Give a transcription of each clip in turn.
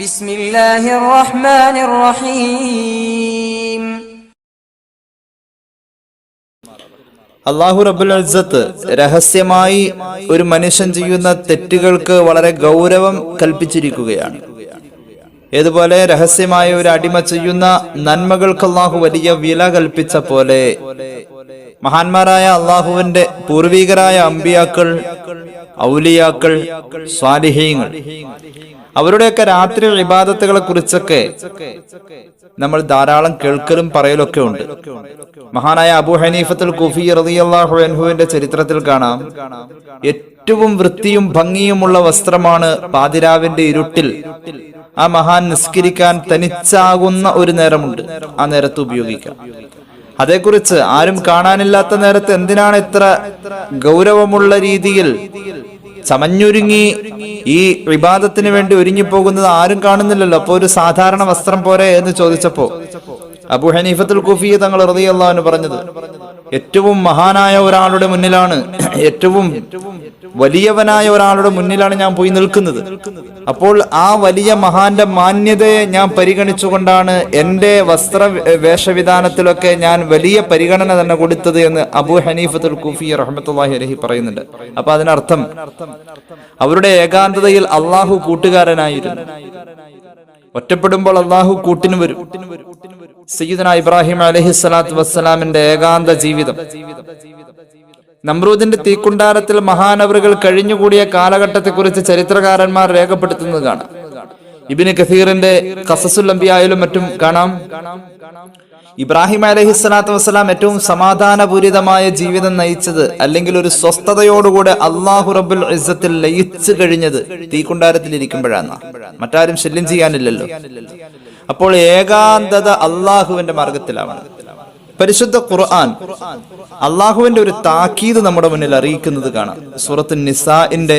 ബിസ്മില്ലാഹിർ റഹ്മാനിർ റഹീം. അല്ലാഹു റബ്ബുൽ ഇസ്സത്ത് രഹസ്യമായി ഒരു മനുഷ്യൻ ചെയ്യുന്ന തെറ്റുകൾക്ക് വളരെ ഗൗരവം കൽപ്പിച്ചിരിക്കുകയാണ്. ഏതുപോലെ രഹസ്യമായ ഒരു അടിമ ചെയ്യുന്ന നന്മകൾക്ക് അല്ലാഹു വലിയ വില കൽപ്പിച്ച പോലെ മഹാന്മാരായ അല്ലാഹുവിന്റെ പൂർവികരായ അമ്പിയാക്കൾ, ഔലിയാക്കൾ, സ്വാലിഹീങ്ങൾ, അവരുടെയൊക്കെ രാത്രി ഇബാദത്തുകളെ കുറിച്ചൊക്കെ നമ്മൾ ധാരാളം കേൾക്കലും പറയലൊക്കെ ഉണ്ട്. മഹാനായ അബൂ ഹനീഫത്തുൽ കുഫി റളിയല്ലാഹു അൻഹുവിന്റെ ചരിത്രത്തിൽ കാണാം, ഏറ്റവും വൃത്തിയും ഭംഗിയുമുള്ള വസ്ത്രമാണ് പാതിരാവിന്റെ ഇരുട്ടിൽ ആ മഹാൻ നിസ്കരിക്കാൻ തനിച്ചാകുന്ന ഒരു നേരമുണ്ട്, ആ നേരത്ത് ഉപയോഗിക്കാം. അതേക്കുറിച്ച് ആരും കാണാനില്ലാത്ത നേരത്ത് എന്തിനാണ് ഇത്ര ഗൗരവമുള്ള രീതിയിൽ ചമഞ്ഞൊരുങ്ങി ഈ ഇബാദത്തിന് വേണ്ടി ഒരുങ്ങിപ്പോകുന്നത്? ആരും കാണുന്നില്ലല്ലോ, അപ്പൊ ഒരു സാധാരണ വസ്ത്രം പോരെ എന്ന് ചോദിച്ചപ്പോ അബൂ ഹനീഫത്തുൽ കുഫി തങ്ങൾ റളിയല്ലാഹു അൻഹു പറഞ്ഞത്, ഏറ്റവും മഹാനായ ഒരാളുടെ മുന്നിലാണ്, ഏറ്റവും വലിയവനായ ഒരാളുടെ മുന്നിലാണ് ഞാൻ പോയി നിൽക്കുന്നത്. അപ്പോൾ ആ വലിയ മഹാന്റെ മാന്യതയെ ഞാൻ പരിഗണിച്ചുകൊണ്ടാണ് എന്റെ വസ്ത്ര വേഷവിധാനത്തിലൊക്കെ ഞാൻ വലിയ പരിഗണന തന്നെ കൊടുത്തത് എന്ന് അബൂ ഹനീഫത്തുൽ കുഫി റഹ്മത്തുള്ളാഹി അലൈഹി പറയുന്നുണ്ട്. അപ്പൊ അതിനർത്ഥം അവരുടെ ഏകാന്തതയിൽ അള്ളാഹു കൂട്ടുകാരനായിരുന്നു. ഒറ്റപ്പെടുമ്പോൾ അള്ളാഹു കൂട്ടിന് വരും. സയ്യിദുനാ ഇബ്രാഹിം അലൈഹിസ്സലാത്തു വസ്സലാമിന്റെ ഏകാന്ത ജീവിതം, നമ്രൂദിന്റെ തീക്കുണ്ടാരത്തിൽ മഹാനവറുകൾ കഴിഞ്ഞുകൂടിയ കാലഘട്ടത്തെക്കുറിച്ച് ചരിത്രകാരന്മാർ രേഖപ്പെടുത്തുന്നത് കാണാം. ഇബ്നു കസീറിന്റെ ഖസസുൽ അംബിയായിലും മറ്റും കാണാം, ഇബ്രാഹിം അലൈഹിസ്സലാത്തു വസ്സലാം ഏറ്റവും സമാധാനപൂരിതമായ ജീവിതം നയിച്ചത്, അല്ലെങ്കിൽ ഒരു സ്വസ്ഥതയോടുകൂടെ അല്ലാഹു റബ്ബുൽ ഇസ്സത്തിൽ ലയിച്ചു കഴിഞ്ഞത് തീക്കുണ്ടാരത്തിൽ ഇരിക്കുമ്പോഴാണ്. മറ്റാരും ശല്യം ചെയ്യാനില്ലല്ലോ. അപ്പോൾ ഏകാന്തത അള്ളാഹുവിന്റെ മാർഗത്തിലാണ്. പരിശുദ്ധ ഖുർആൻ അള്ളാഹുവിന്റെ ഒരു താക്കീത് നമ്മുടെ മുന്നിൽ അറിയിക്കുന്നത് കാണാം. സൂറത്തുൻ നിസാഇന്റെ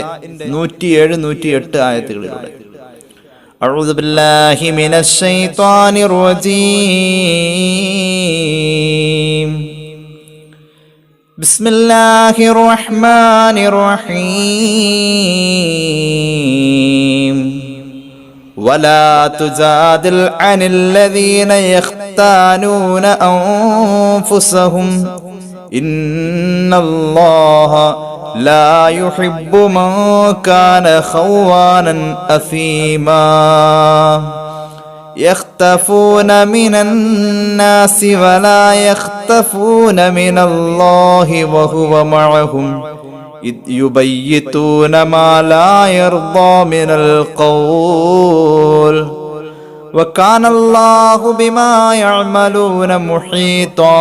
107, 108 ആയത്തുകളിലൂടെ. അഊദു ബില്ലാഹി മിനശ് ശൈത്വാനിർ റജീം. ബിസ്മില്ലാഹിർ റഹ്മാനിർ റഹീം. ولا تجادل عن الذين يختانون أنفسهم إن الله لا يحب من كان خوانا أثيما يختفون من الناس ولا يختفون من الله وهو معهم إذ يبيتون ما لا يرضى من القول وكان الله بما يعملون محيطا.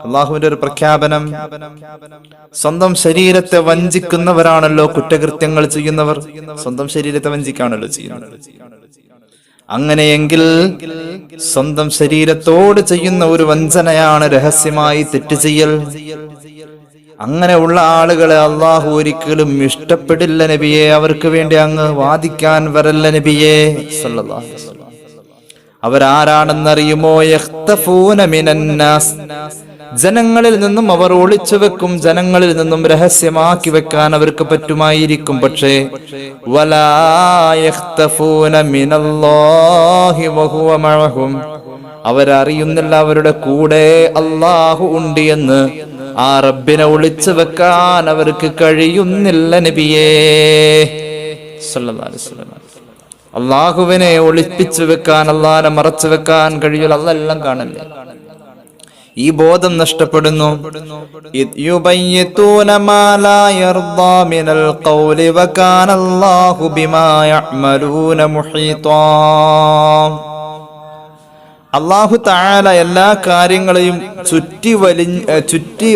അള്ളാഹുവിന്റെ ഒരു പ്രഖ്യാപനം, സ്വന്തം ശരീരത്തെ വഞ്ചിക്കുന്നവരാണല്ലോ കുറ്റകൃത്യങ്ങൾ ചെയ്യുന്നവർ. സ്വന്തം ശരീരത്തെ വഞ്ചിക്കാണല്ലോ ചെയ്യുന്നത്. അങ്ങനെയെങ്കിൽ സ്വന്തം ശരീരത്തോട് ചെയ്യുന്ന ഒരു വഞ്ചനയാണ് രഹസ്യമായി തെറ്റ് ചെയ്യൽ. അങ്ങനെയുള്ള ആളുകളെ അള്ളാഹു ഒരിക്കലും ഇഷ്ടപ്പെടില്ല നബിയെ. അവർക്ക് വേണ്ടി അങ്ങ് വാദിക്കാൻ വരല്ല നബിയെ സല്ലല്ലാഹു അലൈഹി വസല്ലം. അവരാരാണെന്നറിയുമോ? യഖ്തഫൂന മിനന്നാസ്, ജനങ്ങളിൽ നിന്നും അവർ ഒളിച്ചു വെക്കും, ജനങ്ങളിൽ നിന്നും രഹസ്യമാക്കി വെക്കാൻ അവർക്ക് പറ്റുമായിരിക്കും. പക്ഷേ വലാ യഖ്തഫൂന മിനല്ലാഹി വഹുവ മഅഹും, അവരറിയുന്നില്ല അവരുടെ കൂടെ അല്ലാഹു ഉണ്ട് എന്ന്. ആ റബ്ബിനെ ഒളിച്ചു വെക്കാൻ അവർക്ക് കഴിയുന്നില്ല നബിയേ സല്ലല്ലാഹു അലൈഹി വസല്ലം. അല്ലാഹുവിനെ ഒളിപ്പിച്ചു വെക്കാൻ, അല്ലാഹനെ മറച്ചു വെക്കാൻ കഴിയില്ല. അല്ലാഹ് എല്ലാം കാണല്ലേ. ഈ ബോധം നഷ്ടപ്പെടുന്നു. അല്ലാഹു തആല എല്ലാ കാര്യങ്ങളെയും ചുറ്റി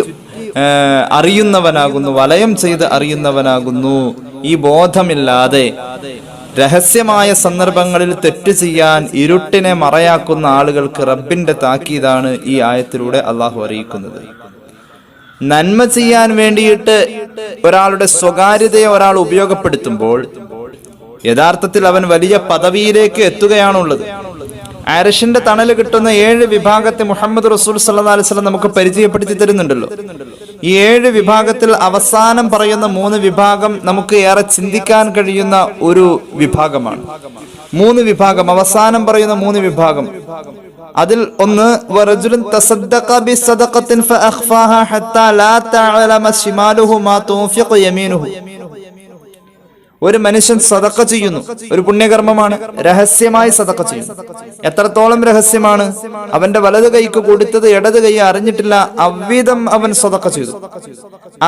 അറിയുന്നവനാകുന്നു, വലയം ചെയ്ത് അറിയുന്നവനാകുന്നു. ഈ ബോധമില്ലാതെ രഹസ്യമായ സന്ദർഭങ്ങളിൽ തെറ്റ് ചെയ്യാൻ ഇരുട്ടിനെ മറയാക്കുന്ന ആളുകൾക്ക് റബ്ബിന്റെ താക്കീതാണ് ഈ ആയത്തിലൂടെ അള്ളാഹു അറിയിക്കുന്നത്. നന്മ ചെയ്യാൻ വേണ്ടിയിട്ട് ഒരാളുടെ സ്വകാര്യതയെ ഒരാൾ ഉപയോഗപ്പെടുത്തുമ്പോൾ യഥാർത്ഥത്തിൽ അവൻ വലിയ പദവിയിലേക്ക് എത്തുകയാണുള്ളത്. അർശിന്റെ തണല് കിട്ടുന്ന 7 വിഭാഗത്തെ മുഹമ്മദ് റസൂൽ സല്ലല്ലാഹു അലൈഹി വസല്ലം നമുക്ക് പരിചയപ്പെടുത്തി തരുന്നുണ്ടല്ലോ. ഈ 7 വിഭാഗത്തിൽ അവസാനം പറയുന്ന 3 വിഭാഗം നമുക്ക് ഏറെ ചിന്തിക്കാൻ കഴിയുന്ന ഒരു വിഭാഗമാണ്. 3 വിഭാഗം, അവസാനം പറയുന്ന 3 വിഭാഗം. അതിൽ ഒന്ന് വറജുലുൻ തസദ്ദഖ ബിസദഖത്തിൻ ഫഅഖ്ഫാഹ ഹത്താ ലാ തഅലമ ശിമാലുഹു മാ തുൻഫിഖു യമീനുഹു. ഒരു മനുഷ്യൻ സദഖ ചെയ്യുന്നു, ഒരു പുണ്യകർമ്മമാണ്, രഹസ്യമായി സദഖ ചെയ്യുന്നു. എത്രത്തോളം രഹസ്യമാണ്? അവന്റെ വലത് കൈക്ക് കൊടുത്തത് ഇടത് കൈ അറിഞ്ഞിട്ടില്ല, അவ்விதം അവൻ സദഖ ചെയ്തു.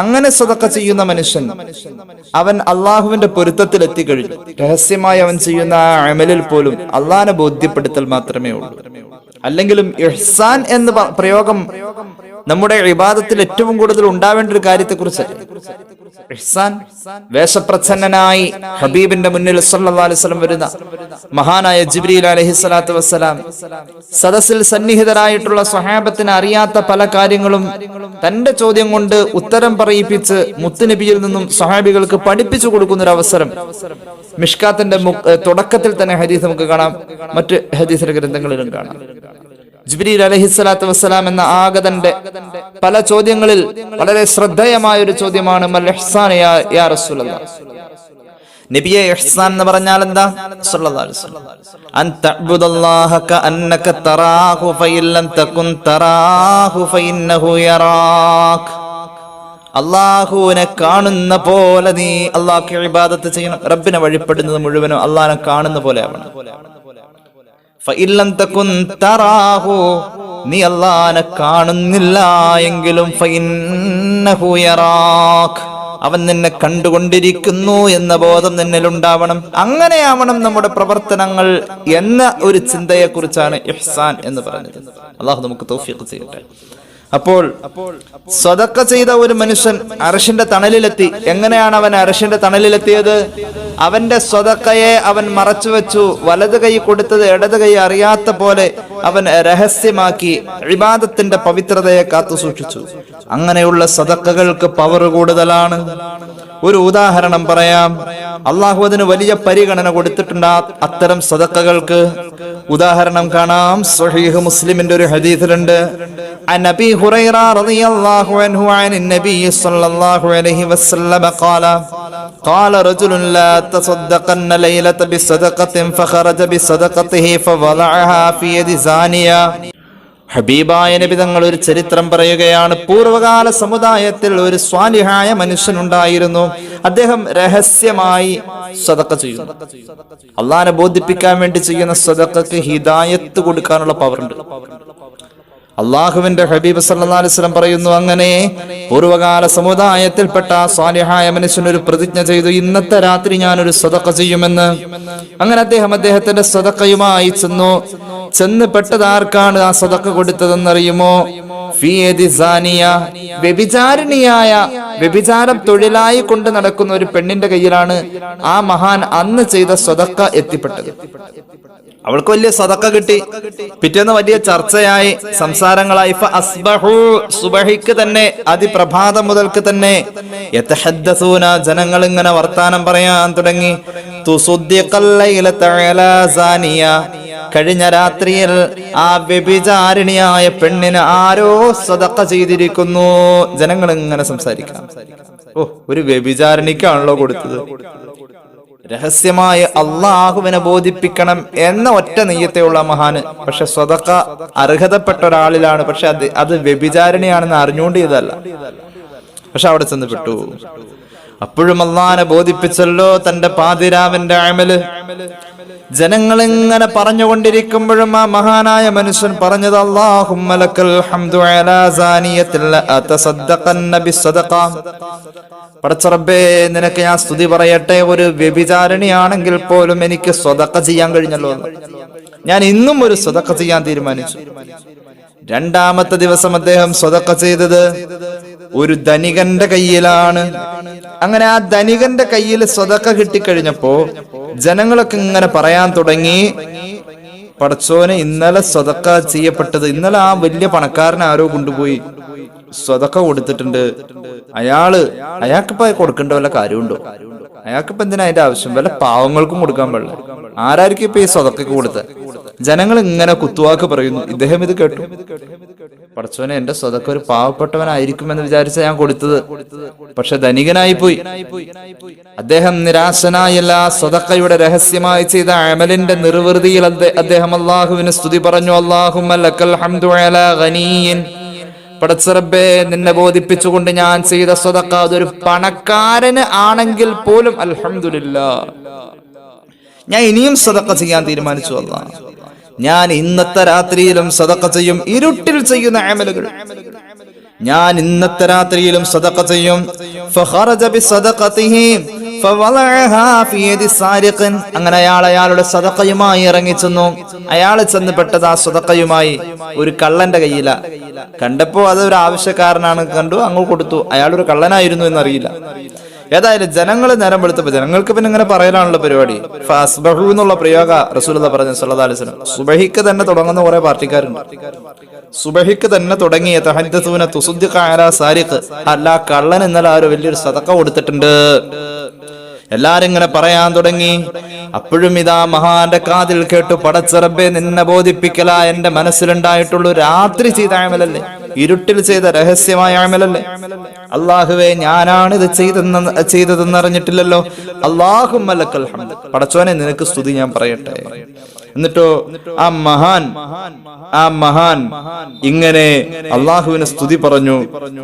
അങ്ങനെ സദഖ ചെയ്യുന്ന മനുഷ്യൻ അവൻ അള്ളാഹുവിന്റെ പൊരുത്തത്തിൽ എത്തിക്കഴിഞ്ഞു. രഹസ്യമായി അവൻ ചെയ്യുന്ന ആ അമലിൽ പോലും അള്ളാഹിനെ ബോധ്യപ്പെടുത്തൽ മാത്രമേ ഉള്ളൂ. അല്ലെങ്കിലും ഇഹ്സാൻ എന്ന പ്രയോഗം നമ്മുടെ ഇബാദത്തിൽ ഏറ്റവും കൂടുതൽ ഉണ്ടാവേണ്ട ഒരു കാര്യത്തെ കുറിച്ചല്ല. ഇഹ്സാൻ വേഷപ്രച്ഛന്നനായി ഹബീബിന്റെ മുന്നിൽ സല്ലല്ലാഹു അലൈഹി വസല്ലം വരുന്ന മഹാനായ ജിബ്രീൽ അലൈഹിസ്സലാത്തു വസ്സലാം സദസ്സിൽ സന്നിഹിതരായിട്ടുള്ള സ്വഹാബത്തിന് അറിയാത്ത പല കാര്യങ്ങളും തന്റെ ചോദ്യം കൊണ്ട് ഉത്തരം പറയിപ്പിച്ച് മുത്തുനബിയിൽ നിന്നും സ്വഹാബികൾക്ക് പഠിപ്പിച്ചു കൊടുക്കുന്ന ഒരു അവസരം മിഷ്കാത്തിന്റെ തുടക്കത്തിൽ തന്നെ ഹദീസ് നമുക്ക് കാണാം, മറ്റ് ഹദീസ് ഗ്രന്ഥങ്ങളിലും കാണാം. ജിബ്രീൽ അലൈഹിസ്സലാത്തു വസ്സലാം എന്ന ആഗതന്റെ പല ചോദ്യങ്ങളിൽ വളരെ ശ്രദ്ധേയമായ ഒരു ചോദ്യമാണ് മൽ ഇഹ്സാൻ യാ റസൂലല്ലാഹ്. നബിയെ, ഇഹ്സാൻ എന്ന് പറഞ്ഞാൽ എന്താ? സല്ലല്ലാഹു അലൈഹി വസല്ലം അൻ തഅബ്ദുല്ലാഹ കഅന്നക തറാഹു ഫഇൻ ലം തകുൻ തറാഹു ഫഇന്നഹു യറാക്. അല്ലാഹുവിനെ കാണുന്ന പോലെ നീ അല്ലാഹുവിനെ ഇബാദത്ത് ചെയ്യണം. റബ്ബിനെ വഴിപ്പെടുന്നത് മുഴുവനും അല്ലാഹുവിനെ കാണുന്ന പോലെ ആവണം. ഫഇല്ലം തകുൻ തറാഹു, നീ അല്ലാഹുവിനെ കാണുന്നില്ല എങ്കിലും ഫഇന്നഹു യറാക്, അവൻ നിന്നെ കണ്ടുകൊണ്ടിരിക്കുന്നു എന്ന ബോധം നിന്നിൽ ഉണ്ടാവണം. അങ്ങനെയാവണം നമ്മുടെ പ്രവർത്തനങ്ങൾ എന്ന ഒരു ചിന്തയെ കുറിച്ചാണ് ഇഹ്സാൻ എന്ന് പറഞ്ഞത്. അല്ലാഹു നമുക്ക് തൗഫീഖ് ചെയ്യട്ടെ. അപ്പോൾ സദഖ ചെയ്ത ഒരു മനുഷ്യൻ അർശിന്റെ തണലിലെത്തി. എങ്ങനെയാണ് അവൻ അർശിന്റെ തണലിലെത്തിയത്? അവന്റെ സദഖയെ അവൻ മറച്ചു വെച്ചു. വലത് കൈ കൊടുത്തത് ഇടത് കൈ അറിയാത്ത പോലെ അവൻ രഹസ്യമാക്കി ഇബാദത്തിന്റെ പവിത്രതയെ കാത്തു സൂക്ഷിച്ചു. അങ്ങനെയുള്ള സദഖകൾക്ക് പവർ കൂടുതലാണ്. ഒരു ഉദാഹരണം പറയാം. അള്ളാഹു അതിന് വലിയ പരിഗണന കൊടുത്തിട്ടുണ്ട് അത്തരം സദഖകൾക്ക്. ഉദാഹരണം കാണാം. സ്വഹീഹ് മുസ്ലിമിന്റെ ഒരു ഹദീസിലുണ്ട്, عن أبي هريرة رضي الله عنه عن النبي صلى الله عليه وسلم قال رجل لا تصدقن ليلة بصدقة فخرج بصدقته فوضعها في يد زانية. ഹബീബായ നബി തങ്ങൾ ഒരു ചരിത്രം പറയുകയാണ്. പൂർവകാല സമുദായത്തിൽ ഒരു സ്വാലിഹായ മനുഷ്യനുണ്ടായിരുന്നു. അദ്ദേഹം രഹസ്യമായി സദഖ ചെയ്യുന്നു. അള്ളാഹിനെ ബോധിപ്പിക്കാൻ വേണ്ടി ചെയ്യുന്ന സദഖക്ക് ഹിദായത്ത് കൊടുക്കാനുള്ള പവറുണ്ട്. അള്ളാഹുവിന്റെ ഹബീബ് സല്ലല്ലാഹു അലൈഹി വസല്ലം പറയുന്നു, അങ്ങനെ പൂർവകാല സമുദായത്തിൽപ്പെട്ട സ്വാലിഹായ മനുഷ്യൻ ഒരു പ്രതിജ്ഞ ചെയ്തു, ഇന്നത്തെ രാത്രി ഞാനൊരു സദഖ ചെയ്യുമെന്ന്. അങ്ങനെ അദ്ദേഹം അദ്ദേഹത്തിന്റെ സദഖയുമായി ചെന്ന് പെട്ടത് ആർക്കാണ് ആ സദഖ കൊടുത്തതെന്നറിയുമോ? വ്യഭിചാരിണിയായ, വ്യഭിചാരം തൊഴിലായി കൊണ്ട് നടക്കുന്ന ഒരു പെണ്ണിന്റെ കയ്യിലാണ് ആ മഹാൻ അന്ന് ചെയ്ത സദഖ എത്തിപ്പെട്ടത്. അവൾക്ക് വലിയ സദഖ കിട്ടി. പിറ്റേന്ന് വലിയ ചർച്ചയായി, സംസാരങ്ങളായി. സുബഹിക്ക് തന്നെ, അതിപ്രഭാതം മുതൽക്ക് തന്നെ യതഹദ്ദസൂന, ജനങ്ങൾ ഇങ്ങനെ വർത്താനം പറയാൻ തുടങ്ങി. കഴിഞ്ഞ രാത്രിയിൽ ആ വ്യഭിചാരിണിയായ പെണ്ണിന് ആരോ സദഖ ചെയ്തിരിക്കുന്നു. ജനങ്ങൾ ഇങ്ങനെ സംസാരിക്കാം, ഓ, ഒരു വ്യഭിചാരിണിക്കാണല്ലോ കൊടുത്തത്. രഹസ്യമായി അള്ളാഹുവിനെ ബോധിപ്പിക്കണം എന്ന ഒറ്റ നെയ്യത്തെയുള്ള മഹാന്. പക്ഷെ സ്വതക്ക അർഹതപ്പെട്ട ഒരാളിലാണ്. പക്ഷെ അത് വ്യഭിചാരിണിയാണെന്ന് അറിഞ്ഞുകൊണ്ട് ചെയ്തല്ല. പക്ഷെ അവിടെ ചെന്ന് പെട്ടു. അപ്പോഴും അള്ളാഹിനെ ബോധിപ്പിച്ചല്ലോ തന്റെ പാതിരാവിന്റെ അമല്. ജനങ്ങൾ ഇങ്ങനെ പറഞ്ഞുകൊണ്ടിരിക്കുമ്പോഴും ആ മഹാനായ മനുഷ്യൻ പറഞ്ഞത്, അല്ലാഹുമ്മ ലക്കൽ ഹംദു അലാ സാനിയത്തിൽ അതസദ്ദഖന്ന ബിസ്സദഖ. പടച്ച റബ്ബേ, നിനക്ക് ഞാൻ സ്തുതി പറയട്ടെ, ഒരു വ്യഭിചാരിണിയാണെങ്കിൽ പോലും എനിക്ക് സ്വതക്ക ചെയ്യാൻ കഴിഞ്ഞല്ലോ. ഞാൻ ഇന്നും ഒരു സ്വതക്ക ചെയ്യാൻ തീരുമാനിച്ചു. രണ്ടാമത്തെ ദിവസം അദ്ദേഹം സ്വതക്ക ചെയ്തത് ഒരു ധനികന്റെ കയ്യിലാണ്. അങ്ങനെ ആ ധനികന്റെ കയ്യിൽ സ്വതക്ക കിട്ടിക്കഴിഞ്ഞപ്പോ ജനങ്ങളൊക്കെ ഇങ്ങനെ പറയാൻ തുടങ്ങി, പടച്ചോനെ, ഇന്നലെ സ്വതക്ക ചെയ്യപ്പെട്ടത്, ഇന്നലെ ആ വലിയ പണക്കാരനെ ആരോ കൊണ്ടുപോയി, സ്വതക്ക കൊടുത്തിട്ടുണ്ട്, അയാൾക്കിപ്പോ കൊടുക്കേണ്ട വല്ല കാര്യമുണ്ടോ? അയാൾക്കിപ്പോ എന്തിനാ അതിന്റെ ആവശ്യം? വല്ല പാവങ്ങൾക്കും കൊടുക്കാൻ പാടില്ല. ആരായിരിക്കും ഇപ്പൊ ഈ സ്വതക്കൊക്കെ കൊടുത്ത്? ജനങ്ങൾ ഇങ്ങനെ കുത്തുവാക്ക് പറയുന്നു. ഇദ്ദേഹം ഇത് കേട്ടു. പടച്ചോനെ, എന്റെ സ്വതക്ക ഒരു പാവപ്പെട്ടവനായിരിക്കുമെന്ന് വിചാരിച്ച ഞാൻ കൊടുത്തത്, പക്ഷെ ധനികനായി പോയി. അദ്ദേഹം നിരാശനായല്ല. സ്വതക്കയുടെ രഹസ്യമായി ചെയ്ത അമലിന്റെ നിർവൃതിയിൽ അദ്ദേഹം അള്ളാഹുവിന് സ്തുതി പറഞ്ഞു. അല്ലാഹുമ്മ ലക്കൽ ഹംദു അലാ ഗനിയ്യിൻ. പടച്ചറബ്ബേ, നിന്നെ ബോധിപ്പിച്ചുകൊണ്ട് ഞാൻ ചെയ്ത സ്വതക്ക അതൊരു പണക്കാരന് ആണെങ്കിൽ പോലും അൽഹംദുലില്ലാഹ്, ഞാൻ ഇനിയും സദഖ ചെയ്യാൻ തീരുമാനിച്ചു. അല്ലാഹ്, ഞാൻ ഇന്നത്തെ രാത്രിയിലും സദഖ ചെയ്യും. ഇരുട്ടിൽ ചെയ്യുന്ന അമലുകൾ ഞാൻ ഇന്നത്തെ രാത്രിയിലും സദഖ ചെയ്യും. ഫഖറജ ബിസദഖതിഹി ഫവളഅഹാ ഫീ യദി സാരിഖൻ. അങ്ങനെ അയാളുടെ സദഖയുമായി ഇറങ്ങിച്ചെന്നു. അയാൾ ചെന്ന് പെട്ടത് ആ സദഖയുമായി ഒരു കള്ളന്റെ കയ്യില. കണ്ടപ്പോ അതൊരു ആവശ്യക്കാരനാണ്, കണ്ടു, അങ്ങ് കൊടുത്തു. അയാളൊരു കള്ളനായിരുന്നു എന്നറിയില്ല. ഏതായാലും ജനങ്ങൾ നേരം വെളുത്തപ്പോ, ജനങ്ങൾക്ക് പിന്നെ ഇങ്ങനെ പറയലാണുള്ള പരിപാടി. ഫഅസ്ബഹു എന്നുള്ള പ്രയോഗ റസൂലുള്ളാഹി പറഞ്ഞു സല്ലല്ലാഹു അലൈഹി വസല്ലം. സുബഹിക്ക് തന്നെ തുടങ്ങുന്ന കുറെ പാർട്ടിക്കാരുണ്ട്. സുബഹിക്ക് തന്നെ തുടങ്ങിയ തഹദ്ദസൂന തുസദ്ദിഖ അലാ സാരിഖ്, അല്ല കള്ളൻ ഇന്നലെ ആരോ വലിയൊരു സദഖ കൊടുത്തിട്ടുണ്ട്. എല്ലാരും ഇങ്ങനെ പറയാൻ തുടങ്ങി. അപ്പോഴും ഇതാ മഹാന്റെ കാതിൽ കേട്ടു, പടച്ചറബ്ബേ, നിന്നെ ബോധിപ്പിക്കല എന്റെ മനസ്സിലുണ്ടായിട്ടുള്ളൂ. രാത്രി ചെയ്ത അമലല്ലേ, ഇരുട്ടിൽ ചെയ്ത രഹസ്യമായ അമലല്ലേ. അല്ലാഹുവേ, ഞാനാണ് ഇത് ചെയ്തതെന്ന് അറിഞ്ഞിട്ടില്ലല്ലോ. അല്ലാഹുമ്മ ലക്കൽ ഹംദ്. പടച്ചോനെ, നിനക്ക് സ്തുതി ഞാൻ പറയട്ടെ. എന്നിട്ടോ ആ മഹാൻ ഇങ്ങനെ അള്ളാഹുവിനെ സ്തുതി പറഞ്ഞു.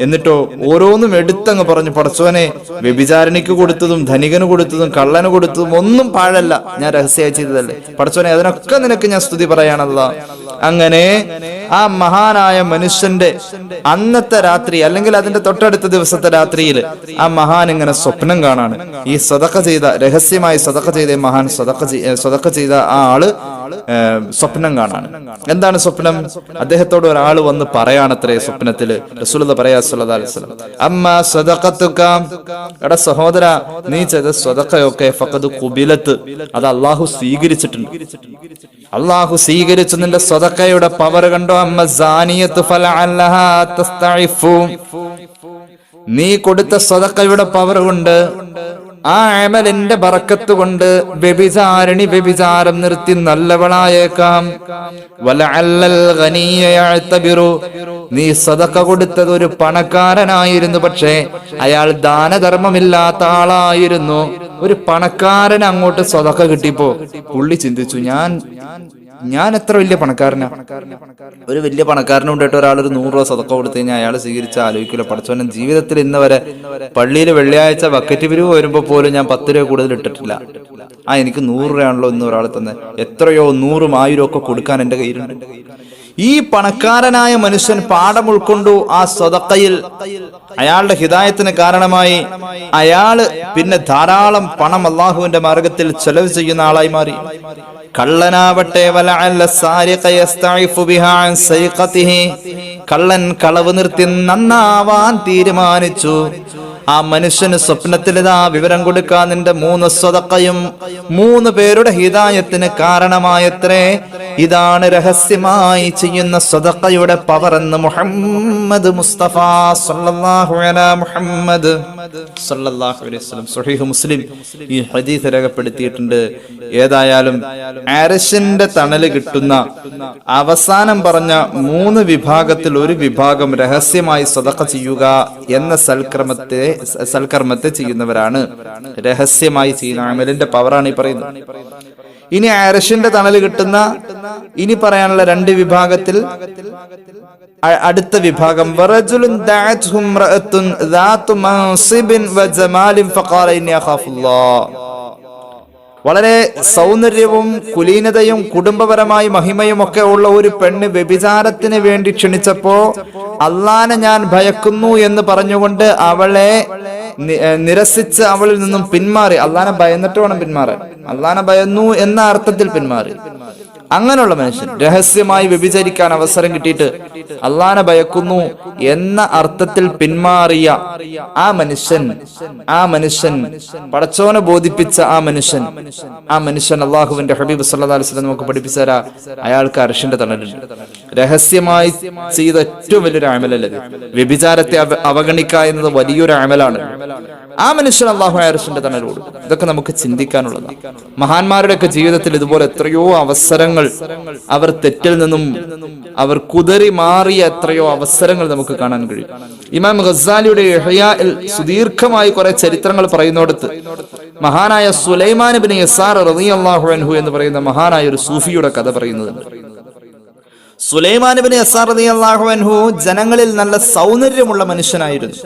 എന്നിട്ടോ ഓരോന്നും എടുത്തങ്ങ് പറഞ്ഞു, പടച്ചോനെ, വ്യഭിചാരണിക്ക് കൊടുത്തതും ധനികന് കൊടുത്തതും കള്ളന് കൊടുത്തതും ഒന്നും പാഴല്ല, ഞാൻ രഹസ്യമായി ചെയ്തതല്ലേ. പടച്ചോനെ, അതിനൊക്കെ നിനക്ക് ഞാൻ സ്തുതി പറയാണല്ലോ. അങ്ങനെ ആ മഹാനായ മനുഷ്യന്റെ അന്നത്തെ രാത്രി, അല്ലെങ്കിൽ അതിന്റെ തൊട്ടടുത്ത ദിവസത്തെ രാത്രിയിൽ ആ മഹാൻ ഇങ്ങനെ സ്വപ്നം കാണാണ്. ഈ സദഖ ചെയ്ത, രഹസ്യമായി സദഖ ചെയ്ത മഹാൻ സദഖ ചെയ്ത ആ ആള് സ്വപ്നം കാണാണ്. എന്താണ് സ്വപ്നം? അദ്ദേഹത്തോട് ഒരാൾ വന്ന് പറയാണത്രേ സ്വപ്നത്തില്. റസൂലുള്ളാഹി പറയാ സല്ലല്ലാഹു അലൈഹി വസല്ലം, അമ്മാ സദഖതുക, എടാ സഹോദര, നീ ചെയ്ത സദഖയൊക്കെ ഫഖദ് ഖുബിലത്ത്, അത് അല്ലാഹു സ്വീകരിച്ചിട്ടുണ്ട്. അല്ലാഹു സ്വീകരിച്ചു. നിന്റെ സദഖയുടെ പവർ കണ്ടോ? അമ്മ സാനിയത്തു ഫലഅല്ലഹാ തസ്തഇഫു, നീ കൊടുത്ത സദഖയുടെ പവർ കൊണ്ട്, ആ അമലിന്റെ ബറക്കത്ത് കൊണ്ട് വ്യഭിചാരിണി വ്യഭിചാരം നിർത്തി നല്ലവളായേക്കാം. വലഅല്ലൽ ഗനിയ യഅ്തബിറു, നീ സദഖ കൊടുത്തത് ഒരു പണക്കാരനായിരുന്നു, പക്ഷേ അയാൾ ദാനധർമ്മമില്ലാത്ത ആളായിരുന്നു. ഒരു പണക്കാരന് അങ്ങോട്ട് സദഖ കിട്ടിയപ്പോ പുള്ളി ചിന്തിച്ചു, ഞാൻ എത്ര വലിയ പണക്കാരനാ. ഒരു വലിയ പണക്കാരനെ കൊണ്ടിട്ട് ഒരാൾ ഒരു 100 രൂപ സദഖ കൊടുത്തു കഴിഞ്ഞാൽ അയാൾ സ്വീകരിച്ച ആലോചിക്കില്ല. പടച്ചോൻ, ജീവിതത്തിൽ ഇന്ന് വരെ പള്ളിയിൽ വെള്ളിയാഴ്ച ബക്കറ്റ് പിരിവ് വരുമ്പോ പോലും ഞാൻ 10 രൂപ കൂടുതൽ ഇട്ടിട്ടില്ല. എനിക്ക് 100 രൂപയാണല്ലോ ഇന്ന് ഒരാൾ തന്നെ. എത്രയോ 100ഉം 1000ഉം ഒക്കെ കൊടുക്കാൻ എന്റെ കയ്യിലുണ്ട്. ഈ പണക്കാരനായ മനുഷ്യൻ പാഠം ഉൾക്കൊണ്ടു. ആ സദഖയിൽ അയാളുടെ ഹിദായത്തിന് കാരണമായി. അയാള് പിന്നെ ധാരാളം പണം അള്ളാഹുവിന്റെ മാർഗത്തിൽ ചെലവ് ചെയ്യുന്ന ആളായി മാറി. കള്ളനാവട്ടെ, കള്ളൻ കളവ് നിർത്തി നന്നാവാൻ തീരുമാനിച്ചു. ആ മനുഷ്യന് സ്വപ്നത്തിലിതാ വിവരം കൊടുക്കാൻ, നിന്റെ 3 സദഖയും 3 പേരുടെ ഹിദായത്തിന് കാരണമായത്രേ. ഇതാണ് രഹസ്യമായി ചെയ്യുന്ന സദഖയുടെ പവർ എന്ന് മുഹമ്മദ് മുസ്തഫ സല്ലല്ലാഹു അലാ മുഹമ്മദ് സല്ലല്ലാഹു അലൈഹി വസല്ലം സ്വഹീഹ് മുസ്ലിം ഈ ഹദീസ് രേഖപ്പെടുത്തിയിട്ടുണ്ട്. ഏതായാലും അർശിന്റെ തണല് കിട്ടുന്ന അവസാനം പറഞ്ഞ 3 വിഭാഗത്തിൽ ഒരു വിഭാഗം രഹസ്യമായി സദഖ ചെയ്യുക എന്ന സൽക്കർമ്മത്തെ ചെയ്യുന്നവരാണ്. രഹസ്യമായി ചെയ്യുന്ന അമലിന്റെ പവറാണ് ഈ പറയുന്നത്. ഇനി അർശിന്റെ തണല് കിട്ടുന്ന ഇനി പറയാനുള്ള 2 വിഭാഗത്തിൽ അടുത്ത വിഭാഗം, വറജുലുൻ ദഅത്ഹു ഇംറഅത്തുൻ ദാതു മൻസിബിൻ വജമാലിൻ ഫഖാല ഇന്നി അഖാഫുല്ലാഹ്. വളരെ സൗന്ദര്യവും കുലീനതയും കുടുംബപരമായി മഹിമയും ഒക്കെ ഉള്ള ഒരു പെണ്ണ് വ്യഭിചാരത്തിന് വേണ്ടി ക്ഷണിച്ചപ്പോ അള്ളാനെ ഞാൻ ഭയക്കുന്നു എന്ന് പറഞ്ഞുകൊണ്ട് അവളെ നിരസിച്ച് അവളിൽ നിന്നും പിന്മാറി. അള്ളാനെ ഭയന്നിട്ട് വേണം പിന്മാറാൻ. അള്ളാനെ ഭയന്നു എന്ന അർത്ഥത്തിൽ പിന്മാറി. അങ്ങനെയുള്ള മനുഷ്യൻ രഹസ്യമായി വ്യഭിചരിക്കാൻ അവസരം കിട്ടിയിട്ട് അള്ളാനെ ഭയക്കുന്നു എന്ന അർത്ഥത്തിൽ പിന്മാറിയ ആ മനുഷ്യൻ പടച്ചോനെ ബോധിപ്പിച്ച ആ മനുഷ്യൻ അള്ളാഹുവിന്റെ ഹബീബ് സല്ലല്ലാഹു അലൈഹി വസല്ലം നമുക്ക് പഠിപ്പിച്ചു തരാ, അയാൾക്ക് അർശിന്റെ തണലുണ്ട്. രഹസ്യമായി ചെയ്ത ഏറ്റവും വലിയൊരു അമലല്ലേ വ്യഭിചാരത്തെ അവഗണിക്കുക എന്നത് വലിയൊരു അമലാണ്. ആ മനുഷ്യൻ അള്ളാഹു അർശിന്റെ തണൽ കൊടുക്കും. ഇതൊക്കെ നമുക്ക് ചിന്തിക്കാനുള്ളതാണ്. മഹാന്മാരുടെയൊക്കെ ജീവിതത്തിൽ ഇതുപോലെ എത്രയോ അവസരങ്ങൾ, അവർ തെറ്റിൽ നിന്നും അവർ കുതറി മാറിയ എത്രയോ അവസരങ്ങൾ നമുക്ക് കാണാൻ കഴിയും. ഇമാം ഗസാലിയുടെ ഇഹ്യാഇൽ സുദീർഘമായി കുറെ ചരിത്രങ്ങൾ പറയുന്നിടത്ത് മഹാനായ സുലൈമാൻ ഇബ്നു യസാർ റളിയല്ലാഹു അൻഹു എന്ന് പറയുന്ന മഹാനായ ഒരു സൂഫിയുടെ കഥ പറയുന്നുണ്ട്. സുലൈമാൻ ഇബ്നു യസാർ റളിയല്ലാഹു അൻഹു ജനങ്ങളിൽ നല്ല സൗന്ദര്യമുള്ള മനുഷ്യനായിരുന്നു.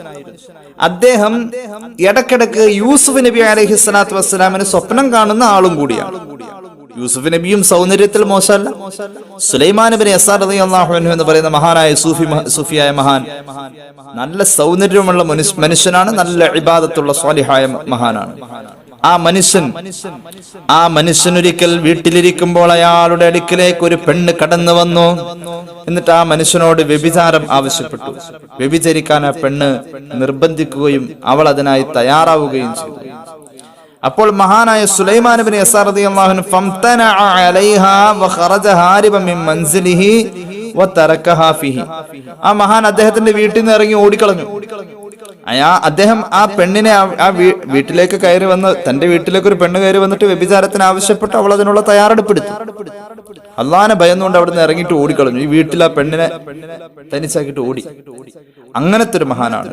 അദ്ദേഹം ഇടക്കിടക്ക് യൂസുഫ് നബി അലൈഹി സ്വലാത്തു വസ്സലാമിന് സ്വപ്നം കാണുന്ന ആളും കൂടിയാണ്. യൂസുഫ് നബിയും സൗന്ദര്യത്തിൽ മോശമല്ല. സുലൈമാൻ ഇബ്നു യസാർ റളിയല്ലാഹു അൻഹു എന്ന് പറയുന്ന മഹാനായ സൂഫിയായ മഹാൻ നല്ല സൗന്ദര്യമുള്ള മനുഷ്യനാണ്. നല്ല ഇബാദത്തുള്ള സ്വാലിഹായ മഹാനാണ്. ആ മനുഷ്യൻ ഒരിക്കൽ വീട്ടിലിരിക്കുമ്പോൾ അയാളുടെ അടുക്കിലേക്ക് ഒരു പെണ്ണ് കടന്നു വന്നു. എന്നിട്ട് ആ മനുഷ്യനോട് വ്യഭിചാരം ആവശ്യപ്പെട്ടു. വ്യഭിചരിക്കാൻ ആ പെണ്ണ് നിർബന്ധിക്കുകയും അവൾ അതിനായി തയ്യാറാവുകയും ചെയ്തു. അപ്പോൾ മഹാനായ സുലൈമാൻ ഇബ്നു യസാർ റളിയല്ലാഹു അൻഹു ഫംതനഅ അലൈഹാ വഖറജ ഹാരിബൻ മിൻ മൻസിലിഹി വതറകഹാ ഫീഹി. ആ മഹാൻ അദ്ദേഹത്തിന്റെ വീട്ടിൽ നിന്ന് ഇറങ്ങി ഓടിക്കളഞ്ഞു. അദ്ദേഹം ആ പെണ്ണിനെ ആ വീട്ടിലേക്ക് കയറി വന്ന്, തന്റെ വീട്ടിലേക്ക് ഒരു പെണ്ണ് കയറി വന്നിട്ട് വ്യഭിചാരത്തിന് ആവശ്യപ്പെട്ട് അവൾ അതിനുള്ള തയ്യാറെടുപ്പെടുത്തു. അള്ളാനെ ഭയന്നുകൊണ്ട് അവിടുന്ന് ഇറങ്ങിയിട്ട് ഓടിക്കളഞ്ഞു. ഈ വീട്ടിൽ ആ പെണ്ണിനെ തനിച്ചാക്കിയിട്ട് ഓടി. അങ്ങനത്തെ ഒരു മഹാനാണ്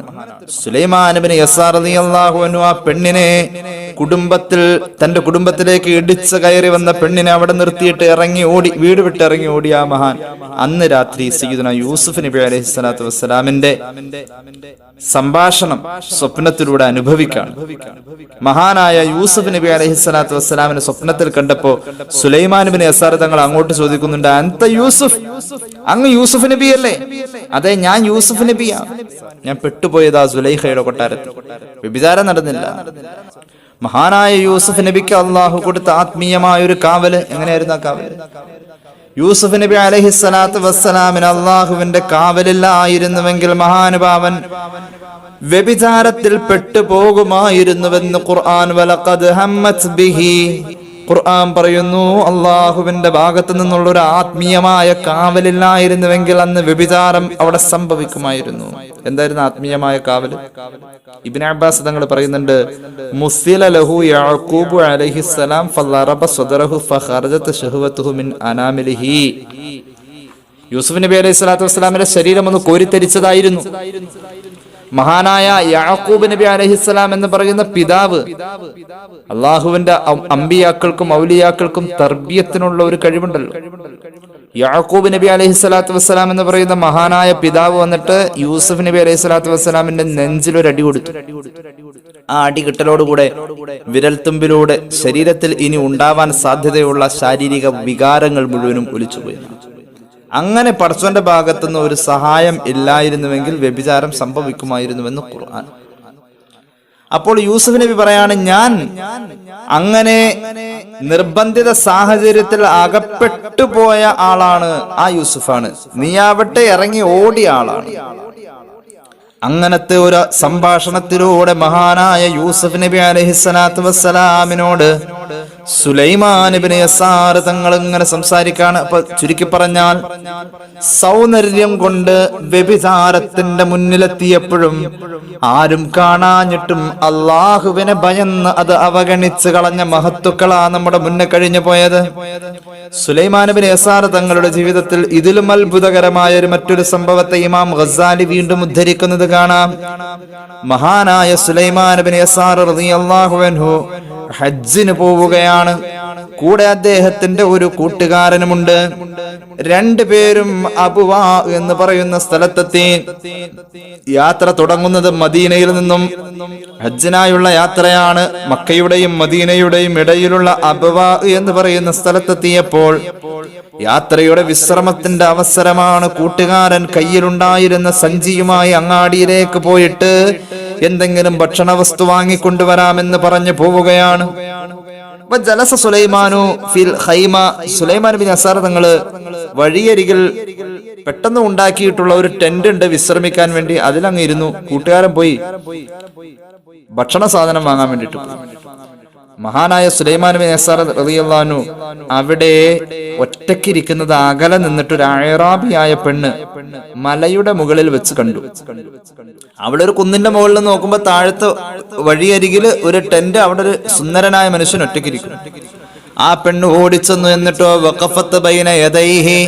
സുലൈമാൻ ഇബ്നു യസാർ റളിയല്ലാഹു അൻഹു. ആ പെണ്ണിനെ തന്റെ കുടുംബത്തിലേക്ക് ഇടിച്ച് കയറി വന്ന പെണ്ണിനെ അവിടെ നിർത്തിയിട്ട് വീട് വിട്ട് ഇറങ്ങി ഓടി ആ മഹാൻ അന്ന് രാത്രി സയ്യിദുനാ യൂസുഫ് നബി അലൈഹി സ്വലാത്തു വസ്സലാമിന്റെ സംഭാഷണം സ്വപ്നത്തിലൂടെ അനുഭവിക്കാണ്. മഹാനായ യൂസുഫ് നബി അലൈഹി സ്വലാത്തു വസ്സലാമിനെ സ്വപ്നത്തിൽ കണ്ടപ്പോ സുലൈമാൻ ഇബ്നു യസാർ തങ്ങൾ അങ്ങോട്ട് ചോദിക്കുന്നുണ്ട്, അന്ത യൂസുഫ്, അങ്ങ് യൂസുഫ് നബിയല്ലേ? അതെ, ഞാൻ യൂസുഫ് നബിയാ. ഞാൻ പെട്ടുപോയതാ സുലൈഖയുടെ കൊട്ടാരത്തിൽ, വ്യഭിചാരം നടന്നില്ല. മഹാനായ യൂസുഫ് നബിക്ക് അള്ളാഹു കൊടുത്ത ആത്മീയമായ ഒരു കാവല്. എങ്ങനെയായിരുന്നു ആ കാവല്? യൂസുഫ് നബി അലൈഹി സ്വലാത്തു വസ്സലാമിന് അള്ളാഹുവിന്റെ കാവലില്ലായിരുന്നുവെങ്കിൽ മഹാനുഭാവൻ വ്യഭിചാരത്തിൽ പെട്ടുപോകുമായിരുന്നുവെന്ന് ഖുർആൻ വലഖദ് ഹമ്മത് ബിഹി. ഖുർആൻ പറയുന്നു, അള്ളാഹുവിന്റെ ഭാഗത്തു നിന്നുള്ള ഒരു ആത്മീയമായ കാവലില്ലായിരുന്നുവെങ്കിൽ അന്ന് വ്യഭിചാരം അവിടെ സംഭവിക്കുമായിരുന്നു. എന്തായിരുന്നു ആത്മീയമായ കാവൽ? ഇബ്നു അബ്ബാസ് തങ്ങൾ പറയുന്നുണ്ട്, മുസ്സില ലഹു യഅഖൂബു അലൈഹിസ്സലാം ഫളറബ സദറഹു ഫഖറജത് ശഹവതുഹു മിൻ അനാമിലിഹി. യൂസുഫ് നബി അലൈഹി സ്വലാത്തു വസ്സലാമിന്റെ ശരീരം ഒന്ന് കോരിത്തരിച്ചതായിരുന്നു. മഹാനായ യാക്കൂബ് നബി അലൈഹിസ്സലാം എന്ന് പറയുന്ന പിതാവ്, അള്ളാഹുവിന്റെ അമ്പിയാക്കൾക്കും ഔലിയാക്കൾക്കും തർബിയത്തിനുള്ള ഒരു കഴിവുണ്ടല്ലോ. യാക്കൂബ് നബി അലൈഹി സ്വലാത്തു വസ്സലാം എന്ന് പറയുന്ന മഹാനായ പിതാവ് വന്നിട്ട് യൂസുഫ് നബി അലൈഹി സ്വലാത്തു വസ്സലാമിന്റെ നെഞ്ചിലൊരു അടി കൊടുത്തു. ആ അടി കിട്ടലോടുകൂടെ വിരൽത്തുമ്പിലൂടെ ശരീരത്തിൽ ഇനി ഉണ്ടാവാൻ സാധ്യതയുള്ള ശാരീരിക വികാരങ്ങൾ മുഴുവനും ഒലിച്ചുപോയി. അങ്ങനെ പടച്ചോന്റെ ഭാഗത്തുനിന്ന് ഒരു സഹായം ഇല്ലായിരുന്നുവെങ്കിൽ വ്യഭിചാരം സംഭവിക്കുമായിരുന്നുവെന്ന് ഖുർആൻ. അപ്പോൾ യൂസുഫ് നബി പറയാണ്, ഞാൻ അങ്ങനെ നിർബന്ധിത സാഹചര്യത്തിൽ അകപ്പെട്ടു പോയ ആളാണ് ആ യൂസുഫാണ്, നീയാവട്ടെ ഇറങ്ങി ഓടിയ ആളാണ്. അങ്ങനത്തെ ഒരു സംഭാഷണത്തിലൂടെ മഹാനായ യൂസുഫ് നബി അലൈഹിസ്സലാത്തു വസ്സലാമിനോട് സുലൈമാൻ ഇബ്നു യസാർ തങ്ങൾ ഇങ്ങനെ സംസാരിക്കാണ്. അപ്പൊ ചുരുക്കി പറഞ്ഞാൽ, സൗന്ദര്യം കൊണ്ട് വ്യഭിചാരത്തിന്റെ മുന്നിലെത്തിയപ്പോഴും ആരും കാണാഞ്ഞിട്ടും അള്ളാഹുവിനെ ഭയന്ന് അത് അവഗണിച്ച് കളഞ്ഞ മഹത്തുക്കളാ നമ്മുടെ മുന്നേ കഴിഞ്ഞു പോയത്. സുലൈമാൻ ഇബ്നു യസാർ തങ്ങളുടെ ജീവിതത്തിൽ ഇതിലും അത്ഭുതകരമായ മറ്റൊരു സംഭവത്തെ ഇമാം ഗസാലി വീണ്ടും ഉദ്ധരിക്കുന്നത് കാണാം. മഹാനായ സുലൈമാൻ ഇബ്നു യസാർ റളിയല്ലാഹു അൻഹു ഹജ്ജിന് പോവുകയാണ്. കൂടെ അദ്ദേഹത്തിന്റെ ഒരു കൂട്ടുകാരനുമുണ്ട്. രണ്ടുപേരും അബുവാ എന്ന് പറയുന്ന സ്ഥലത്തെത്തി. യാത്ര തുടങ്ങുന്നത് മദീനയിൽ നിന്നും ഹജ്ജിനായുള്ള യാത്രയാണ്. മക്കയുടെയും മദീനയുടെയും ഇടയിലുള്ള അബുവാ എന്ന് പറയുന്ന സ്ഥലത്തെത്തിയപ്പോൾ യാത്രയുടെ വിശ്രമത്തിന്റെ അവസരമാണ്. കൂട്ടുകാരൻ കയ്യിലുണ്ടായിരുന്ന സഞ്ചിയുമായി അങ്ങാടിയിലേക്ക് പോയിട്ട് എന്തെങ്കിലും ഭക്ഷണ വസ്തു വാങ്ങിക്കൊണ്ടുവരാമെന്ന് പറഞ്ഞു പോവുകയാണ്. ജലസ സുലൈമാനു ഫിൽ ഖൈമ, സുലൈമാൻ ബിൻ യസാർ തങ്ങള് വഴിയരികിൽ പെട്ടെന്ന് ഉണ്ടാക്കിയിട്ടുള്ള ഒരു ടെന്റ് ഉണ്ട് വിശ്രമിക്കാൻ വേണ്ടി, അതിലങ്ങ് ഇരുന്നു. കൂട്ടുകാരൻ പോയി ഭക്ഷണ സാധനം വാങ്ങാൻ വേണ്ടിട്ട്. മഹാനായ സുലൈമാൻ ബിൻ യസാർ റളിയല്ലാഹു അൻഹു അവിടെ ഒറ്റയ്ക്കിരിക്കുന്നത് അകലെ നിന്നിട്ട് ഒരു അഅറാബിയായ പെണ്ണ് മലയുടെ മുകളിൽ വെച്ച് കണ്ടു. അവിടെ ഒരു കുന്നിന്റെ മുകളിൽ നോക്കുമ്പോ താഴത്തെ വഴിയരികില് ഒരു ടെന്റ്, അവിടെ ഒരു സുന്ദരനായ മനുഷ്യൻ ഒറ്റയ്ക്കിരിക്കുന്നു. ആ പെണ്ണ് ഓടിച്ചെന്നു. എന്നിട്ടോ വഖഫത്ത് ബൈന യദൈഹി,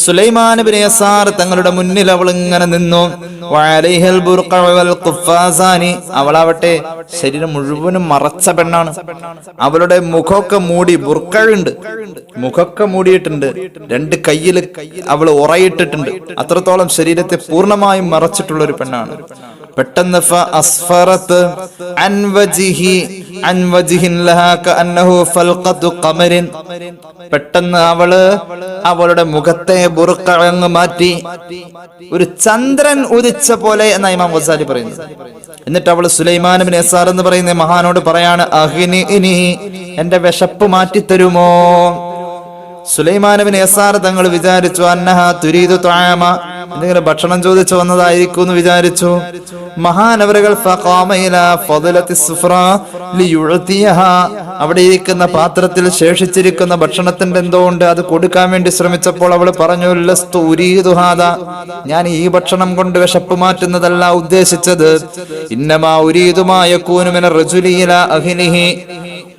സുലൈമാൻ ബിൻ യസാർ തങ്ങളുടെ മുന്നിൽ അവൾ ഇങ്ങനെ നിന്നു. വഅലൈഹിൽ ബുർഖ വൽ ഖുഫാസാനി, അവളാവട്ടെ ശരീരം മുഴുവനും മറച്ച പെണ്ണാണ്. അവളുടെ മുഖമൊക്കെ മൂടി, ബുർഖയുണ്ട്, മുഖമൊക്കെ മൂടിയിട്ടുണ്ട്. രണ്ട് കയ്യിൽ അവൾ ഉറയിട്ടിട്ടുണ്ട്. അത്രത്തോളം ശരീരത്തെ പൂർണ്ണമായും മറച്ചിട്ടുള്ള ഒരു പെണ്ണാണ്. പെട്ടെന്ന് ഫഅസ്ഫറത് അൻ വജ്ഹി അൻ വജ്ഹിൻ ലഹാ കഅന്നഹു ഫൽഖതു ഖമരിൻ, പെട്ടെന്ന് അവളുടെ മുഖത്തെ ബുർഖ അങ്ങ് മാറ്റി, ഒരു ചന്ദ്രൻ ഉദിച്ച പോലെ എന്ന ഇമാം ഗസാലി പറയുന്നു. എന്നിട്ട് അവൾ സുലൈമാൻ ബിൻ യസാർ എന്ന് പറയുന്ന മഹാനോട് പറയാണ്, അഹ്നി ഇനി എന്റെ വിശപ്പ് മാറ്റിത്തരുമോ? സുലൈമാൻ ബിൻ യസാർ തങ്ങൾ വിചാരിച്ചു അന്നഹ തുരീദു തുആമ, എന്തെങ്കിലും ഭക്ഷണം ചോദിച്ചു വന്നതായിരിക്കും എന്ന് വിചാരിച്ചു. മഹാനവറുകൾ ഫഖാമ ഇലാ ഫളലത്തി സുഫ്രാ ലിയുഅതിയഹാ, അവിടെ ഇരിക്കുന്ന പാത്രത്തിൽ ശേഷിച്ചിരിക്കുന്ന ഭക്ഷണത്തിന്റെ എന്തോ ഉണ്ട്, അത് കൊടുക്കാൻ വേണ്ടി ശ്രമിച്ചപ്പോൾ അവൾ പറഞ്ഞു, ലസ്തു ഉരീദു ഹാദാ, ഞാൻ ഈ ഭക്ഷണം കൊണ്ട് വിശപ്പ് മാറ്റുന്നതല്ല ഉദ്ദേശിച്ചത്. ഇന്നമാ ഉരീദു മാ യകൂനു മിന റജുലി ഇലാ അഹ്ലിഹി,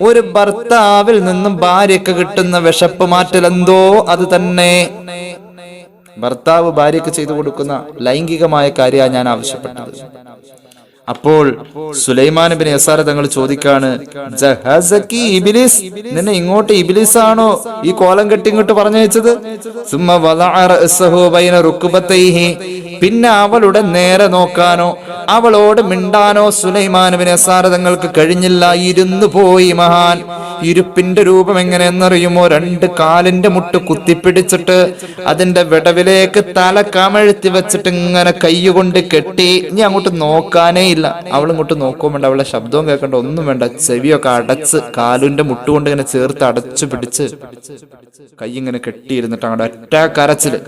ഒരു ഭർത്താവിൽ നിന്നും ഭാര്യക്ക് കിട്ടുന്ന വിശപ്പ് മാറ്റൽ എന്തോ അത് തന്നെ. ഭർത്താവ് ഭാര്യക്ക് ചെയ്തു കൊടുക്കുന്ന ലൈംഗികമായ കാര്യമാണ് ഞാൻ ആവശ്യപ്പെട്ടത്. അപ്പോൾ സുലൈമാൻ ബിൻ യസാർ തങ്ങൾ ചോദിക്കാണ്, ജഹസക്കി ഇബ്ലീസ്, നിന്നെ ഇങ്ങോട്ട് ഇബ്ലീസ് ആണോ ഈ കോലം കെട്ടി ഇങ്ങോട്ട് പറഞ്ഞയച്ചത്? സുമ്മ വദഅ റഅസഹു ബൈന റുക്ബതൈഹി, പിന്നെ അവളുടെ നേരെ നോക്കാനോ അവളോട് മിണ്ടാനോ സുലൈമാൻ ബിൻ യസാർ തങ്ങൾക്ക് കഴിഞ്ഞില്ല. ഇരുന്നു പോയി. മഹാൻ ഇരുപ്പിന്റെ രൂപം എങ്ങനെയെന്നറിയുമോ? രണ്ട് കാലിന്റെ മുട്ട് കുത്തിപ്പിടിച്ചിട്ട് അതിന്റെ വിടവിലേക്ക് തല കമഴ്ത്തി വെച്ചിട്ട് ഇങ്ങനെ കൈകൊണ്ട് കെട്ടി. ഇനി അങ്ങോട്ട് നോക്കാനേ ഇല്ല. അവളിങ്ങോട്ട് നോക്കുകയും വേണ്ട, അവളുടെ ശബ്ദവും കേൾക്കണ്ട, ഒന്നും വേണ്ട. ചെവിയൊക്കെ അടച്ച് കാലിന്റെ മുട്ടുകൊണ്ട് ഇങ്ങനെ ചേർത്ത് അടച്ചു പിടിച്ച് കൈ ഇങ്ങനെ കെട്ടിയിരുന്നിട്ട് അങ്ങോട്ട് ഒറ്റ കരച്ചില്.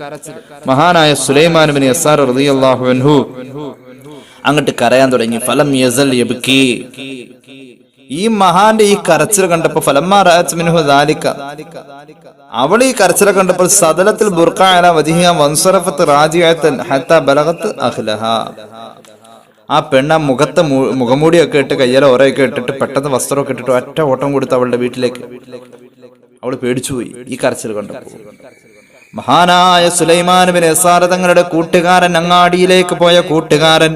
മഹാനായ സുലൈമാൻ ബിൻ യസാർ റളിയല്ലാഹു അൻഹു അങ്ങോട്ട് കരയാൻ തുടങ്ങി. ഫലം യസൽ യബ്കി, ഈ മഹാന്റെ ഈ കരച്ചിൽ കണ്ടപ്പോ ഫലമ്മാ റഅത് മിൻഹു ദാലിക, അവൾ ഈ കരച്ചിൽ കണ്ടപ്പോൾ സദലത്തിൽ ബുർഖ അലാ വജ്ഹിഹാ വൻസറഫത്ത് റാജിഅത്തൻ ഹത്താ ബലഗത് അഹ്ലഹാ, ആ പെണ്ണ മുഖത്തെ മുഖമൂടിയൊക്കെ ഇട്ട് കയ്യിലെ ഓരയൊക്കെ ഇട്ടിട്ട് പെട്ടെന്ന് വസ്ത്രമൊക്കെ ഇട്ടിട്ട് ഒറ്റ ഓട്ടം കൊടുത്ത് അവളുടെ വീട്ടിലേക്ക്. അവള് പേടിച്ചുപോയി ഈ കരച്ചിൽ കണ്ടപ്പോൾ. മഹാനായ സുലൈമാൻ ബിൻ യസാർ തങ്ങളുടെ കൂട്ടുകാരൻ, അങ്ങാടിയിലേക്ക് പോയ കൂട്ടുകാരൻ,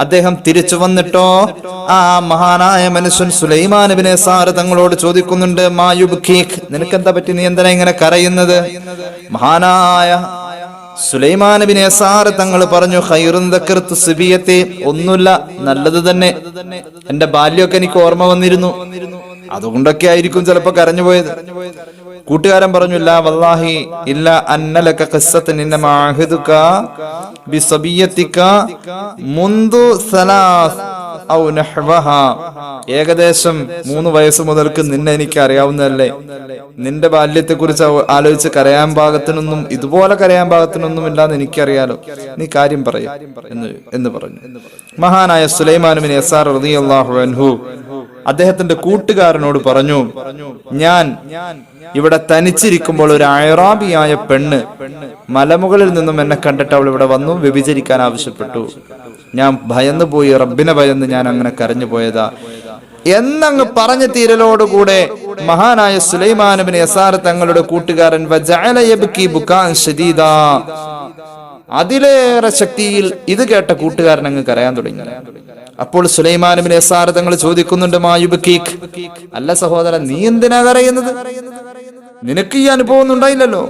അദ്ദേഹം തിരിച്ചു വന്നിട്ടോ ആ മഹാനായ മനുഷ്യൻ സുലൈമാൻ ബിൻ യസാർ തങ്ങളോട് ചോദിക്കുന്നുണ്ട്, മാ യുബ്കീക്, നിനക്കെന്താ പറ്റി, നീ എന്തിനാ ഇങ്ങനെ കരയുന്നത്? മഹാനായ സുലൈമാൻ ബിൻ യസാർ തങ്ങൾ പറഞ്ഞു, ഖൈറുൻ ദക്കർതു സിബിയത്തെ, ഒന്നുമില്ല, നല്ലത് തന്നെ, എന്റെ ബാല്യമൊക്കെ എനിക്ക് ഓർമ്മ വന്നിരുന്നു, അതുകൊണ്ടൊക്കെ ആയിരിക്കും ചിലപ്പോ കരഞ്ഞുപോയത്. കൂട്ടുകാരൻ പറഞ്ഞു, ലാ വല്ലാഹി ഇല്ല അന്നലക ഖിസ്സത്തുൻ ഇന്നമാ അഹദുക ബിസബിയതിക മുൻദു സലാസ് ഔ നഹ്വഹാ, ഏകദേശം 3 വയസ്സ് മുതൽക്ക് നിന്നെ എനിക്ക് അറിയാവുന്നതല്ലേ, നിന്റെ ബാല്യത്തെ കുറിച്ച് ആലോചിച്ച് കരയാൻ പാകത്തിനൊന്നും, ഇതുപോലെ കരയാൻ പാകത്തിനൊന്നും ഇല്ലാന്ന് എനിക്കറിയാലോ, നീ കാര്യം പറയും എന്ന് പറഞ്ഞു. മഹാനായ സുലൈമാൻ ബിൻ യസാർ റളിയല്ലാഹു അൻഹു അദ്ദേഹത്തിന്റെ കൂട്ടുകാരനോട് പറഞ്ഞു, ഞാൻ ഇവിടെ തനിച്ചിരിക്കുമ്പോൾ ഒരു അഅറാബിയായ പെണ്ണ് മലമുകളിൽ നിന്നും എന്നെ കണ്ടിട്ട് അവൾ ഇവിടെ വന്നു വ്യഭിചരിക്കാൻ ആവശ്യപ്പെട്ടു. ഞാൻ ഭയന്നു പോയി, റബ്ബിനെ ഭയന്ന് ഞാൻ അങ്ങനെ കരഞ്ഞു പോയതാ എന്നങ്ങ് പറഞ്ഞു തീരലോടുകൂടെ മഹാനായ സുലൈമാൻ ബിൻ യസാർ തങ്ങളുടെ കൂട്ടുകാരൻ വജഅല യബ്കി ബുകാൻ ശദീദാ, അതിലേറെ ശക്തിയിൽ ഇത് കേട്ട കൂട്ടുകാരൻ അങ്ങ് കരയാൻ തുടങ്ങി. അപ്പോൾ സുലൈമാൻ ബിൻ യസാർ തങ്ങൾ ചോദിക്കുന്നുണ്ട്, മാ യുബ്കീക്, അല്ല സഹോദരൻ, നീ എന്തിനാ കരയുന്നത്? നിനക്ക് ഈ അനുഭവം ഒന്നും ഉണ്ടായില്ലല്ലോ.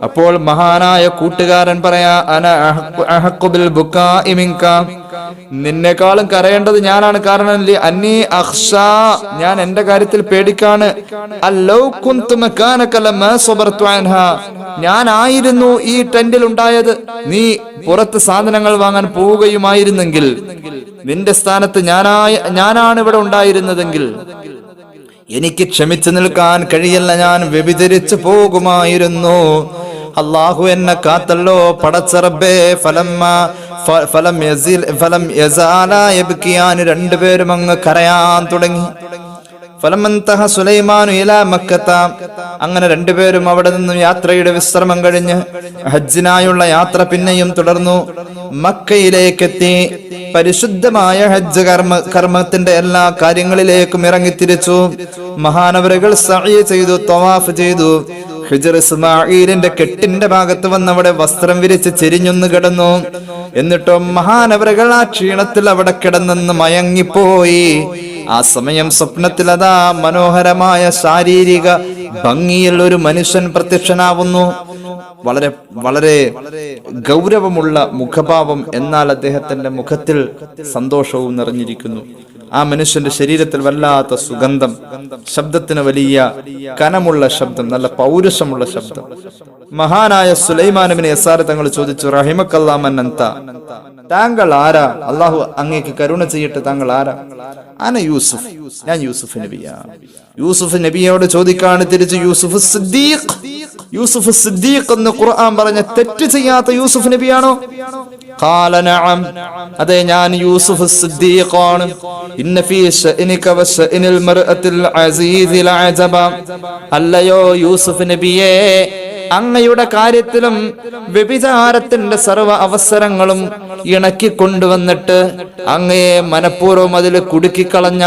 അപ്പോൾ മഹാനായ കൂട്ടുകാരൻ പറയാ, അന അഹഖു ബിൽ ബുകാഇ മിൻക, നിന്നെക്കാളും കരയേണ്ടത് ഞാനാണ്. കാരണം അന്നീ അഖ്ശാ, ഞാൻ എന്റെ കാര്യത്തിൽ പേടിക്കാണ്. അല്ലൗ കുന്തു മകാനക ലമാ സബർതു അൻഹാ, ഞാനായിരുന്നു ഈ ടെന്റിൽ ഉണ്ടായത്, നീ പുറത്ത് സാധനങ്ങൾ വാങ്ങാൻ പോവുകയുമായിരുന്നെങ്കിൽ, നിന്റെ സ്ഥാനത്ത് ഞാനാണ് ഇവിടെ ഉണ്ടായിരുന്നതെങ്കിൽ എനിക്ക് ക്ഷമിച്ചു നിൽക്കാൻ കഴിയില്ല, ഞാൻ വ്യഭിചരിച്ചു പോകുമായിരുന്നു. അള്ളാഹു എന്നെ കാത്തല്ലോ പടച്ചറബേ. രണ്ടുപേരും അങ്ങ് കരയാൻ തുടങ്ങി. അങ്ങനെ രണ്ടുപേരും അവിടെ നിന്നും യാത്രയുടെ വിശ്രമം കഴിഞ്ഞ് ഹജ്ജിനായുള്ള യാത്ര പിന്നെയും തുടർന്നു. മക്കയിലേക്കെത്തി പരിശുദ്ധമായ ഹജ്ജ് കർമ്മത്തിന്റെ എല്ലാ കാര്യങ്ങളിലേക്കും ഇറങ്ങിത്തിരിച്ചു. മഹാനവറുകൾ സഅയ് ചെയ്തു, തവാഫ് ചെയ്തു. ഹിജ്ർ ഇസ്മാഈലിന്റെ കെട്ടിന്റെ ഭാഗത്ത് വന്ന് അവിടെ വസ്ത്രം വിരിച്ച് ചെരിഞ്ഞൊന്ന് കിടന്നു. എന്നിട്ടോ മഹാനവറുകൾ ആ ക്ഷീണത്തിൽ അവിടെ കിടന്നെന്ന് മയങ്ങിപ്പോയി. ആ സമയം സ്വപ്നത്തിൽ അതാ മനോഹരമായ ശാരീരിക ഭംഗിയിൽ ഒരു മനുഷ്യൻ പ്രത്യക്ഷനാവുന്നു. വളരെ വളരെ ഗൗരവമുള്ള മുഖഭാവം, എന്നാൽ അദ്ദേഹത്തിന്റെ മുഖത്തിൽ സന്തോഷവും നിറഞ്ഞിരിക്കുന്നു. ആ മനുഷ്യന്റെ ശരീരത്തിൽ വല്ലാത്ത സുഗന്ധം, ശബ്ദത്തിന് വലിയ കനമുള്ള ശബ്ദം, നല്ല പൗരുഷമുള്ള ശബ്ദം. മഹാനായ സുലൈമാൻ ഇബ്നു യസാർ തങ്ങൾ ചോദിച്ചു, റഹിമക്കല്ലാഹു മൻ അൻത, താങ്കൾ ആരാ? അള്ളാഹു അങ്ങേക്ക് കരുണ ചെയ്യട്ടെ, താങ്കൾ ആരാ? അന യൂസുഫ്, ഞാൻ യൂസുഫ് നബിയാണ്. യൂസുഫ് നബിയോട് ചോദിക്കാണ് തിരിച്ച്, യൂസുഫ് സിദ്ദീഖ്, യൂസുഫ് സിദ്ദീഖ് എന്ന് ഖുർആൻ പറഞ്ഞ തെറ്റ് ചെയ്യാത്ത യൂസുഫ് നബിയാണോ? ഖാല നഅം, അതെ ഞാൻ യൂസുഫ് സിദ്ദീഖാണ്. ഇന്ന ഫീ ശഅനിക വ ശഅനിൽ മർഅത്തിൽ അസീസിൽ അജബ, അല്ലയോ യൂസുഫ് നബിയേ, അങ്ങയുടെ കാര്യത്തിലും വ്യഭിചാരത്തിന്റെ സർവ്വ അവസരങ്ങളും ഇണക്കി കൊണ്ടുവന്നിട്ട് അങ്ങയെ മനഃപൂർവ്വം അതിൽ കുടുക്കിക്കളഞ്ഞ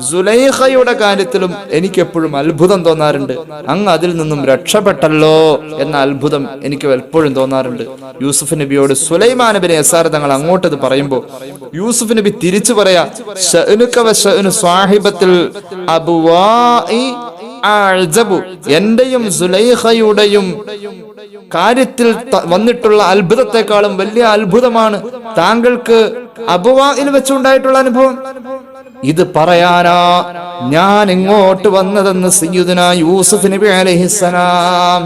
സുലൈഖയുടെ കാര്യത്തിലും എനിക്കെപ്പോഴും അത്ഭുതം തോന്നാറുണ്ട്. അങ്ങ് അതിൽ നിന്നും രക്ഷപ്പെട്ടല്ലോ എന്ന അത്ഭുതം എനിക്ക് എപ്പോഴും തോന്നാറുണ്ട്. യൂസുഫ് നബിയോട് സുലൈമാൻ ഇബ്നു യസാർ തങ്ങൾ അങ്ങോട്ടത് പറയുമ്പോ യൂസുഫ് നബി തിരിച്ചു പറയാ, ശഅനുക വ ശഅനു സ്വാഹിബത്തിൽ അബ്വാഇ അഅ്ജബു, എന്റെയും സുലൈഖയുടെയും കാര്യത്തിൽ വന്നിട്ടുള്ള അത്ഭുതത്തെക്കാളും വലിയ അത്ഭുതമാണ് താങ്കൾക്ക് അബ്വാഇൽ വെച്ചുണ്ടായിട്ടുള്ള അനുഭവം. ഇത് പറയാനാ ഞാൻ ഇങ്ങോട്ട് വന്നതെന്ന് സയ്യിദുനാ യൂസുഫ് നബി അലൈഹിസ്സലാം.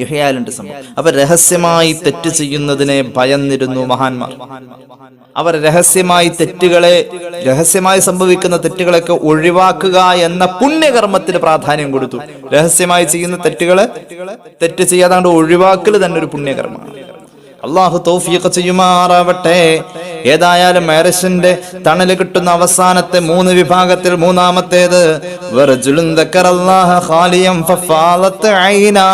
യഹ്യാലുണ്ട് സംഭവം. അവർ രഹസ്യമായി തെറ്റ് ചെയ്യുന്നതിനെ ഭയന്നിരുന്നു മഹാന്മാർ. അവർ രഹസ്യമായി സംഭവിക്കുന്ന തെറ്റുകളൊക്കെ ഒഴിവാക്കുക എന്ന പുണ്യകർമ്മത്തിന് പ്രാധാന്യം കൊടുത്തു. രഹസ്യമായി ചെയ്യുന്ന തെറ്റ് ചെയ്യാതാണ്ട് ഒഴിവാക്കൽ തന്നെ ഒരു പുണ്യകർമ്മമാണ്. അള്ളാഹു തൗഫീഖ് ചെയ്യുമാറാവട്ടെ. ഏതായാലും മേറസിന്റെ തണല് കിട്ടുന്ന അവസാനത്തെ 3 വിഭാഗത്തിൽ മൂന്നാമത്തേത് വറജുലുൻ ദക്കറല്ലാഹ ഖാലിയം ഫഫാലത് ഐനാ,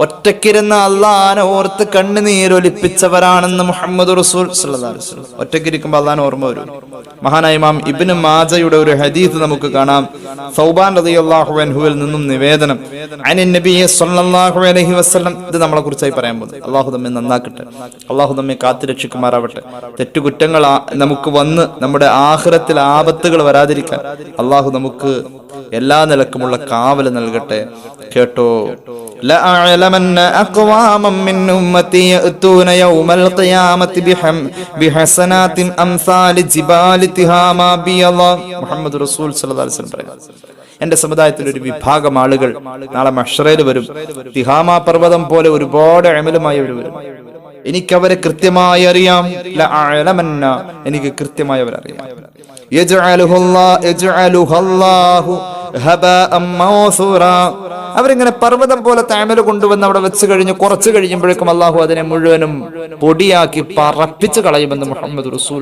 ഒറ്റക്കിരുന്ന് അള്ളാനെ ഓർത്ത് കണ്ണുനീരൊലിപ്പിച്ചവരാണെന്ന് മുഹമ്മദ് റസൂൽ സല്ലല്ലാഹു അലൈഹി വസല്ലം. ഒറ്റക്കിരിക്കുമ്പോൾ അള്ളാനെ ഓർമ്മ വരും. മഹാനായ ഇമാം ഇബ്നു മാജയുടെ ഒരു ഹദീസ് നമുക്ക് കാണാം. സൗബാൻ റളിയല്ലാഹു അൻഹുവിൽ നിന്നും നിവേദനം, അനിൻ നബി സല്ലല്ലാഹു അലൈഹി വസല്ലം. ഇത് നമ്മളെ കുറിച്ചായി പറയാൻ പോകുന്നത്. അള്ളാഹു നമ്മെ നന്നാക്കട്ടെ, അള്ളാഹു നമ്മെ കാത്തുരക്ഷിക്കുമാറാവട്ടെ. തെറ്റുകുറ്റങ്ങൾ നമുക്ക് വന്ന് നമ്മുടെ ആഖിറത്തിൽ ആപത്തുകൾ വരാതിരിക്കാൻ അള്ളാഹു നമുക്ക് എല്ലാ നിലക്കുമുള്ള കാവല് നൽകട്ടെ. കേട്ടോ, لأعلمن أقواما من أمتي يأتون يوم القيامة بحسنات أمثال جبال تهامة بيضاء. മുഹമ്മദ് റസൂൽ സല്ലല്ലാഹു അലൈഹി വസല്ലം പറയുന്നു, എന്റെ സമുദായത്തിൽ ഒരു വിഭാഗം ആളുകൾ നാളെ മഹ്ശറയിൽ വരും. തിഹാമ പർവ്വതം പോലെ ഒരുപാട് അമലുമായി അവർ വരും. എനിക്കവരെ കൃത്യമായി അറിയാം. ലഅഅലമന്ന, എനിക്ക് കൃത്യമായി അവരറിയാം. യജ്അലുഹല്ലാഹു ഹബഅം മൗസൂറാ, അവരിങ്ങനെ പർവ്വതം പോലെ താമര കൊണ്ടുവന്ന് അവിടെ വെച്ച് കഴിഞ്ഞ് കുറച്ച് കഴിയുമ്പോഴേക്കും അള്ളാഹു അതിനെ മുഴുവനും പൊടിയാക്കി പറപ്പിച്ച് കളയുമെന്ന് മുഹമ്മദ് റസൂൽ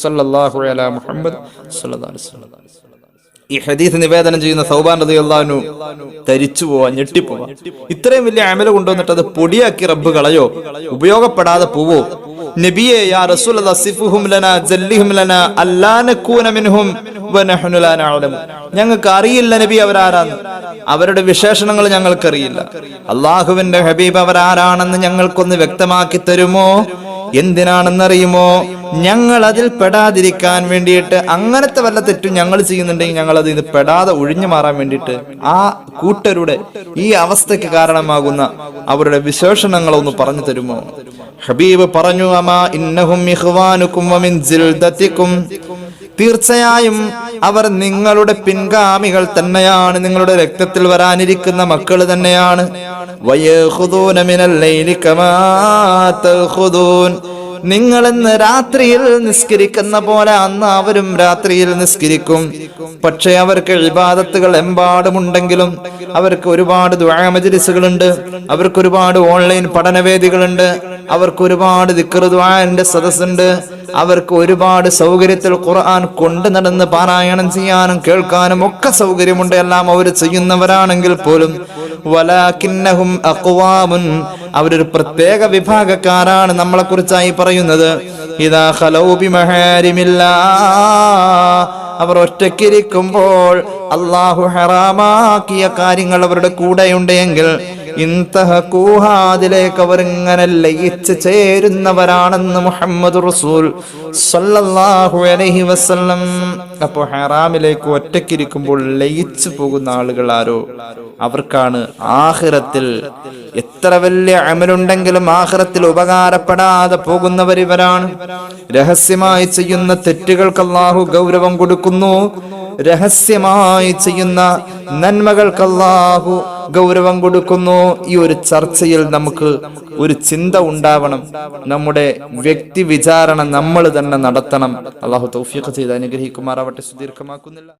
സല്ലല്ലാഹു അലൈഹി മുഹമ്മദ് സല്ലല്ലാഹു അലൈഹി വസല്ലം. ഈ ഹദീസ് നിവേദനം ചെയ്യുന്ന സൗബാൻ റളിയല്ലാഹു അൻഹു തരിച്ചു പോവാ, ഞെട്ടിപ്പോവാ. ഇത്രയും വലിയ അമല കൊണ്ടുവന്നിട്ട് അത് പൊടിയാക്കി റബ്ബ് കളയോ, ഉപയോഗപ്പെടാതെ പോവോ? നബിയെ, യാ റസൂലല്ലാഹ് സിഫുഹും ലനാ ജല്ലിഹും ലനാ അല്ലാ നകൂന മിൻഹും വനഹ്നു ലാ നഅലമു, ഞങ്ങൾക്ക് അറിയില്ല നബി അവരാരാന്ന്, അവരുടെ വിശേഷണങ്ങൾ ഞങ്ങൾക്കറിയില്ല. അള്ളാഹുവിന്റെ ഹബീബ് അവരാരാണെന്ന് ഞങ്ങൾക്കൊന്ന് വ്യക്തമാക്കി തരുമോ? എന്തിനാണെന്നറിയുമോ? ഞങ്ങൾ അതിൽ പെടാതിരിക്കാൻ വേണ്ടിയിട്ട്, അങ്ങനത്തെ വല്ല തെറ്റും ഞങ്ങൾ ചെയ്യുന്നുണ്ടെങ്കിൽ ഞങ്ങൾ അതിൽ പെടാതെ ഒഴിഞ്ഞു മാറാൻ വേണ്ടിയിട്ട് ആ കൂട്ടരുടെ ഈ അവസ്ഥയ്ക്ക് കാരണമാകുന്ന അവരുടെ വിശേഷണങ്ങളൊന്ന് പറഞ്ഞു തരുമോ? ഹബീബ് പറഞ്ഞു, അമാ ഇന്നഹും ഇഖ്വാനുകും വമിൻ ജിൽദതികും, തീർച്ചയായും അവർ നിങ്ങളുടെ പിൻഗാമികൾ തന്നെയാണ്, നിങ്ങളുടെ രക്തത്തിൽ വരാനിരിക്കുന്ന മക്കൾ തന്നെയാണ്. വയഖുദൂന മിനൽ ലൈലി കമാ തഖുദൂൻ, നിങ്ങളിന്ന് രാത്രിയിൽ നിസ്കരിക്കുന്ന പോലെ അന്ന് അവരും രാത്രിയിൽ നിസ്കരിക്കും. പക്ഷെ അവർക്ക് ഇബാദത്തുകൾ എമ്പാടുമുണ്ടെങ്കിലും അവർക്ക് ഒരുപാട് ദുആ മജ്‌ലിസുകളുണ്ട്, അവർക്ക് ഒരുപാട് ഓൺലൈൻ പഠനവേദികളുണ്ട്, അവർക്ക് ഒരുപാട് ദിക്ർ ദുആന്റെ സദസ്സുണ്ട്, അവർക്ക് ഒരുപാട് സൗകര്യത്തിൽ ഖുർആൻ കൊണ്ടു നടന്ന് പാരായണം ചെയ്യാനും കേൾക്കാനും ഒക്കെ സൗകര്യമുണ്ട്. എല്ലാം അവർ ചെയ്യുന്നവരാണെങ്കിൽ പോലും വലാകിന്നഹും അഖ്വാമുൻ, അവരൊരു പ്രത്യേക വിഭാഗക്കാരാണ്. നമ്മളെ കുറിച്ചായി പറയുന്നത് ഇദാ ഖലൗ ബിമഹാരിമില്ലാഹ്, അവർ ഒറ്റയ്ക്കിരിക്കുമ്പോൾ അല്ലാഹു ഹറാമാക്കിയ കാര്യങ്ങൾ അവരുടെ കൂടെയുണ്ട് എങ്കിൽ ഇൻതഹഖൂഹ, അതിലേക്ക് അവർ ഇങ്ങനെ ലയിച്ച് ചേരുന്നവരാണെന്ന് മുഹമ്മദ് റസൂൽ സല്ലല്ലാഹു അലൈഹി വസല്ലം. അപ്പോൾ ഹറാമിലേക്ക് ഒറ്റയ്ക്കിരിക്കുമ്പോൾ ലയിച്ചു പോകുന്ന ആളുകൾ ആരോ അവർക്കാണ് ആഖിറത്തിൽ എത്ര വലിയ അമലുണ്ടെങ്കിലും ആഖിറത്തിൽ ഉപകാരപ്പെടാതെ പോകുന്നവർ ഇവരാണ്. രഹസ്യമായി ചെയ്യുന്ന തെറ്റുകൾക്ക് അല്ലാഹു ഗൗരവം കൊടുക്കുന്നു, രഹസ്യമായി ചെയ്യുന്ന നന്മകൾക്ക് അല്ലാഹു ഗൗരവം കൊടുക്കുന്നു. ഈ ഒരു ചർച്ചയിൽ നമുക്ക് ഒരു ചിന്ത ഉണ്ടാവണം. നമ്മുടെ വ്യക്തി വിചാരണ നമ്മൾ തന്നെ നടത്തണം. അല്ലാഹു തൗഫീഖ് ചെയ്ത് അനുഗ്രഹിക്കുമാറാവട്ടെ. സുദീർഘമാക്കുന്നില്ല.